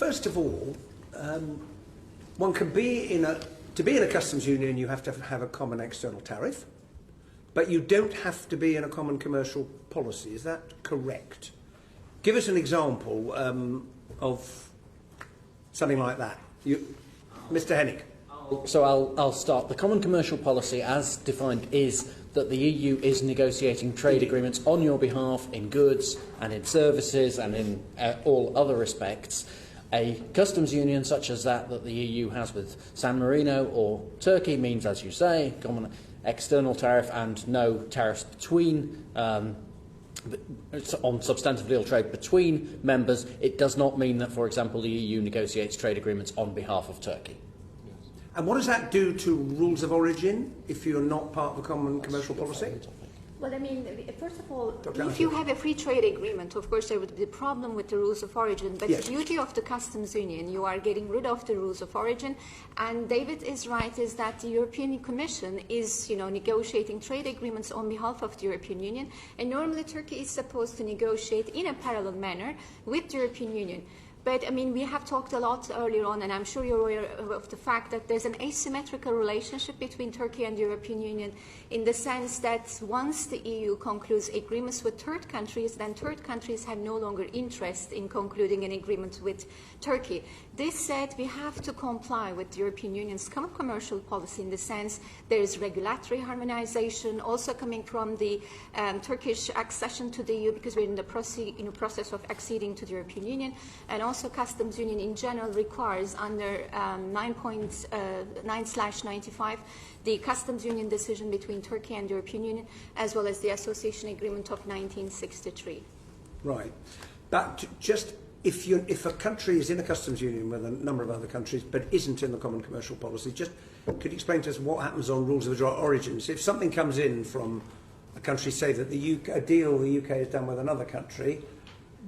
first of all, one can be in a customs union, you have to have a common external tariff, but you don't have to be in a common commercial policy. Is that correct? Give us an example of something like that. Mr. Henig. So I'll start. The common commercial policy, as defined, is that the EU is negotiating trade agreements on your behalf in goods and in services and in all other respects. A customs union such as that the EU has with San Marino or Turkey means, as you say, common external tariff and no tariffs between on substantive legal trade between members. It does not mean that, for example, the EU negotiates trade agreements on behalf of Turkey. And what does that do to rules of origin if you're not part of a common commercial policy? Well, I mean, first of all, if you have a free trade agreement, of course there would be a problem with the rules of origin. But yes. The beauty of the customs union, you are getting rid of the rules of origin. And David is right, is that the European Commission is, negotiating trade agreements on behalf of the European Union. And normally Turkey is supposed to negotiate in a parallel manner with the European Union. But, I mean, we have talked a lot earlier on, and I'm sure you're aware of the fact that there's an asymmetrical relationship between Turkey and the European Union in the sense that once the EU concludes agreements with third countries, then third countries have no longer interest in concluding an agreement with Turkey. This said, we have to comply with the European Union's common commercial policy in the sense there is regulatory harmonization also coming from the Turkish accession to the EU because we're in the process of acceding to the European Union, and also customs union in general requires under 9/95 the customs union decision between Turkey and the European Union, as well as the association agreement of 1963. Right. But just if a country is in a customs union with a number of other countries but isn't in the common commercial policy, just could you explain to us what happens on rules of origins? If something comes in from a country, say that a deal the UK has done with another country,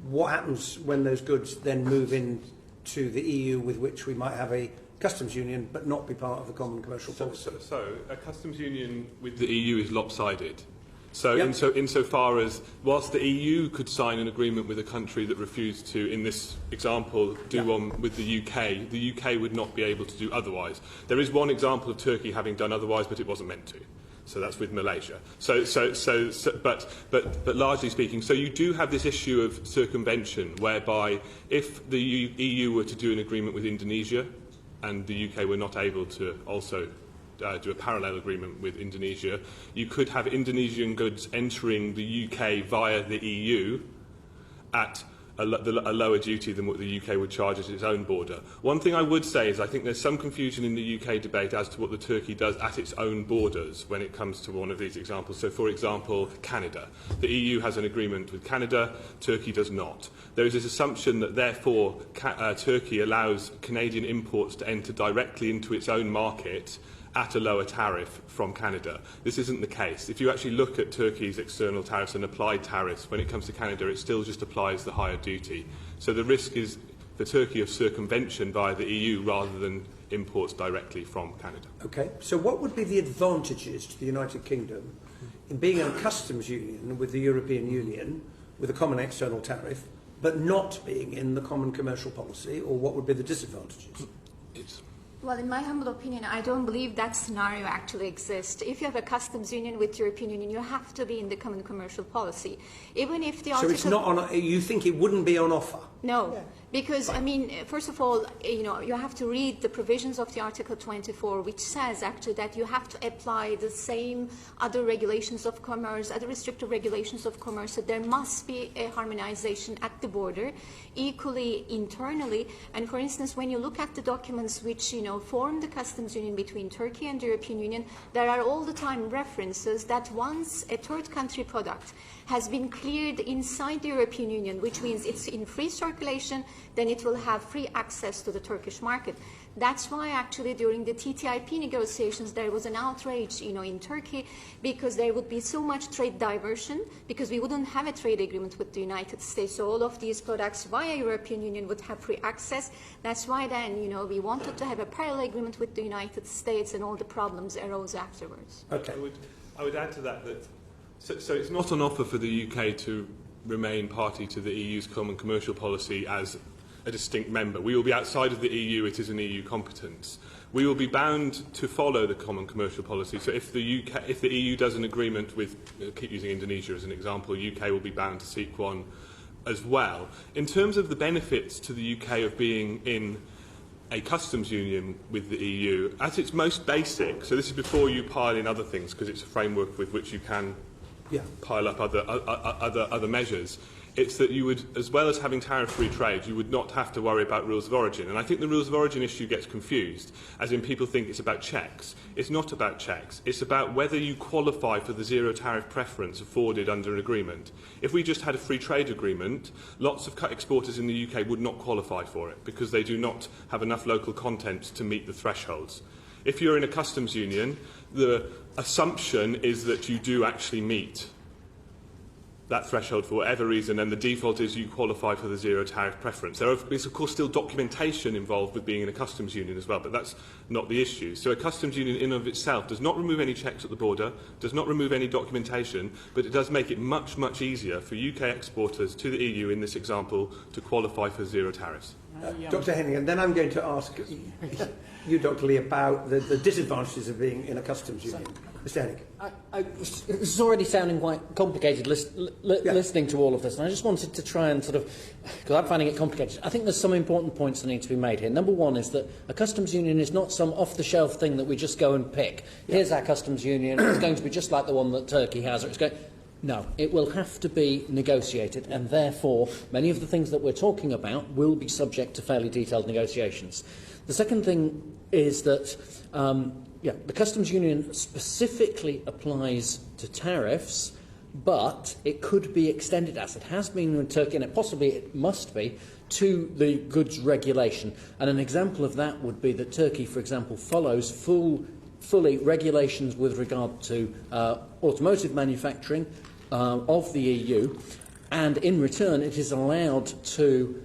what happens when those goods then move into the EU with which we might have a customs union but not be part of the common commercial policy? So a customs union with the EU is lopsided. So yep. insofar as whilst the EU could sign an agreement with a country that refused to, in this example, do one with the UK would not be able to do otherwise. There is one example of Turkey having done otherwise, but it wasn't meant to. So that's with Malaysia. But largely speaking, so you do have this issue of circumvention, whereby if the EU were to do an agreement with Indonesia, and the UK were not able to also do a parallel agreement with Indonesia, you could have Indonesian goods entering the UK via the EU at a lower duty than what the UK would charge at its own border. One thing I would say is I think there's some confusion in the UK debate as to what the Turkey does at its own borders when it comes to one of these examples. So, for example, Canada. The EU has an agreement with Canada, Turkey does not. There is this assumption that, therefore, Turkey allows Canadian imports to enter directly into its own market at a lower tariff from Canada. This isn't the case. If you actually look at Turkey's external tariffs and applied tariffs, when it comes to Canada, it still just applies the higher duty. So the risk is for Turkey of circumvention by the EU rather than imports directly from Canada. Okay, so what would be the advantages to the United Kingdom in being in a customs union with the European Union with a common external tariff, but not being in the common commercial policy, or what would be the disadvantages? Well, in my humble opinion, I don't believe that scenario actually exists. If you have a customs union with the European Union, you have to be in the common commercial policy. Even if the article... So it's not on... You think it wouldn't be on offer? No, because, I mean, first of all, you have to read the provisions of the Article 24, which says actually that you have to apply the same other regulations of commerce, other restrictive regulations of commerce. So there must be a harmonization at the border, equally internally. And for instance, when you look at the documents which, form the customs union between Turkey and the European Union, there are all the time references that once a third country product has been cleared inside the European Union, which means it's in free circulation, then it will have free access to the Turkish market. That's why actually during the TTIP negotiations there was an outrage, in Turkey, because there would be so much trade diversion, because we wouldn't have a trade agreement with the United States. So all of these products via European Union would have free access. That's why then, we wanted to have a parallel agreement with the United States, and all the problems arose afterwards. Okay. I would add to that so it's not on offer for the UK to remain party to the EU's common commercial policy as a distinct member. We will be outside of the EU, it is an EU competence. We will be bound to follow the common commercial policy. So if the EU does an agreement with, keep using Indonesia as an example, UK will be bound to seek one as well. In terms of the benefits to the UK of being in a customs union with the EU, at its most basic, so this is before you pile in other things, because it's a framework with which you can pile up other measures, it's that you would, as well as having tariff-free trade, you would not have to worry about rules of origin. And I think the rules of origin issue gets confused, as in people think it's about checks. It's not about checks. It's about whether you qualify for the zero tariff preference afforded under an agreement. If we just had a free trade agreement, lots of exporters in the UK would not qualify for it because they do not have enough local content to meet the thresholds. If you're in a customs union, the assumption is that you do actually meet that threshold for whatever reason, and the default is you qualify for the zero tariff preference. There is, of course, still documentation involved with being in a customs union as well, but that's not the issue. So a customs union in and of itself does not remove any checks at the border, does not remove any documentation, but it does make it much, much easier for UK exporters to the EU, in this example, to qualify for zero tariffs. Dr. Henig, and then I'm going to ask you, Dr. Lee, about the disadvantages of being in a customs union. Mr. Henig. This is already sounding quite complicated listening to all of this, and I just wanted to try and because I'm finding it complicated. I think there's some important points that need to be made here. Number one is that a customs union is not some off-the-shelf thing that we just go and pick. Here's our customs union, it's going to be just like the one that Turkey has. Or it's going... No, it will have to be negotiated, and therefore many of the things that we're talking about will be subject to fairly detailed negotiations. The second thing is that the customs union specifically applies to tariffs, but it could be extended, as it has been in Turkey, and possibly it must be, to the goods regulation. And an example of that would be that Turkey, for example, follows fully regulations with regard to automotive manufacturing of the EU, and in return it is allowed to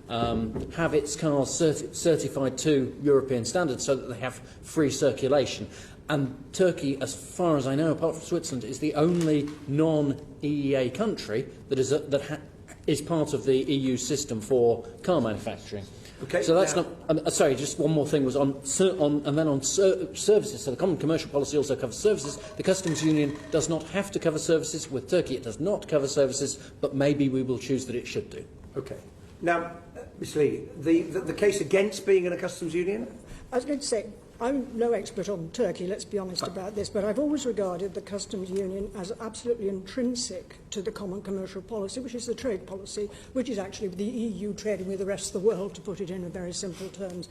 have its cars certified to European standards so that they have free circulation. And Turkey, as far as I know, apart from Switzerland, is the only non-EEA country that is part of the EU system for car manufacturing. Okay, so that's not. Sorry, just one more thing was on services. So the common commercial policy also covers services. The customs union does not have to cover services. With Turkey, it does not cover services, but maybe we will choose that it should do. Okay. Now, Ms. Lee, the case against being in a customs union. I was going to say, I'm no expert on Turkey, let's be honest about this, but I've always regarded the customs union as absolutely intrinsic to the common commercial policy, which is the trade policy, which is actually the EU trading with the rest of the world, to put it in very simple terms.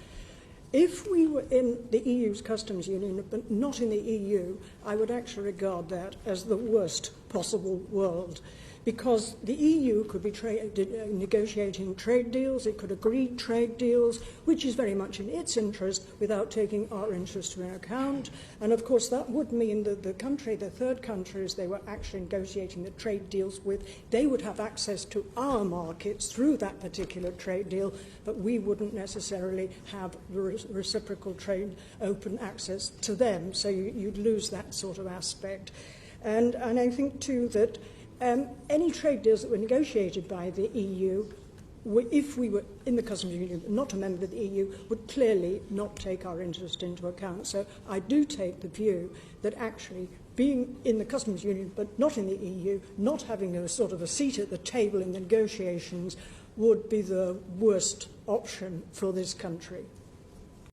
If we were in the EU's customs union, but not in the EU, I would actually regard that as the worst possible world. Because the EU could be negotiating trade deals, it could agree trade deals, which is very much in its interest without taking our interest into account. And of course that would mean that the third countries they were actually negotiating the trade deals with, they would have access to our markets through that particular trade deal, but we wouldn't necessarily have reciprocal trade open access to them. So you'd lose that sort of aspect. And I think too that any trade deals that were negotiated by the EU, if we were in the customs union, not a member of the EU, would clearly not take our interest into account. So I do take the view that actually being in the customs union but not in the EU, not having a sort of a seat at the table in the negotiations, would be the worst option for this country.